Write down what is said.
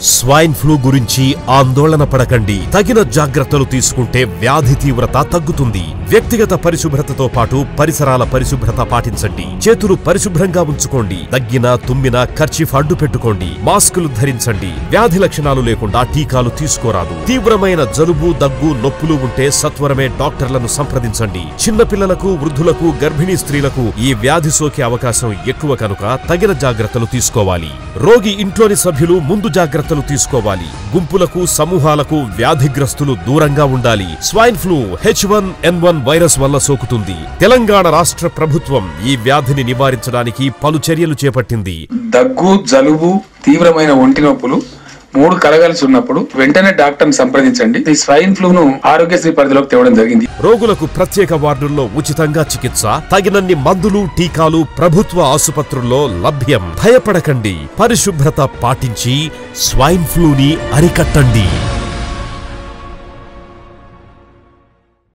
Swine flu గురించి ఆందోళన పడకండి. తగిన జాగ్రత్తలు తీసుకుంటే వ్యాధి తీవ్రత తగ్గుతుంది. వ్యక్తిగత పరిశుభ్రతతో పాటు పరిసరాల పరిశుభ్రత పాటించండి. చేతులు పరిశుభ్రంగా ఉంచుకోండి. దగ్గినా తుమ్మినా కర్చీఫ్ అడ్డు పెట్టుకోండి. మాస్కులు ధరించండి. వ్యాధి లక్షణాలు లేకుండా టీకాలు తీసుకోరాదు. తీవ్రమైన జలుబు, దగ్గు, నొప్పులు ఉంటే సత్వరమే డాక్టర్లను సంప్రదించండి. చిన్నపిల్లలకు, వృద్ధులకు, గర్భిణీ స్త్రీలకు ఈ వ్యాధి సోకే అవకాశం ఎక్కువ కనుక తగిన జాగ్రత్తలు తీసుకోవాలి. రోగి ఇంట్లోని సభ్యులు ముందు జాగ్రత్తలు తీసుకోవాలి. గుంపులకు, సమూహాలకు వ్యాధిగ్రస్తులు దూరంగా ఉండాలి. స్వైన్ ఫ్లూ H1N1 వైరస్ వల్ల సోకుతుంది. తెలంగాణ రాష్ట్ర ప్రభుత్వం ఈ వ్యాధిని నివారించడానికి పలు చర్యలు చేపట్టింది. దగ్గు, జలుబు, తీవ్రమైన ఒంటి నొప్పులు 3 కలగలిసి ఉన్నప్పుడు వెంటనే డాక్టర్ని సంప్రదించండి. ఈ స్వైన్ ఫ్లూను ఆరోగ్యశ్రీ పరిధిలోకి తేవడం జరిగింది. రోగులకు ప్రత్యేక వార్డుల్లో ఉచితంగా చికిత్స, తగినన్ని మందులు, టీకాలు ప్రభుత్వ ఆసుపత్రుల్లో లభ్యం. భయపడకండి. పరిశుభ్రత పాటించి స్వైన్ ఫ్లూని అరికట్టండి.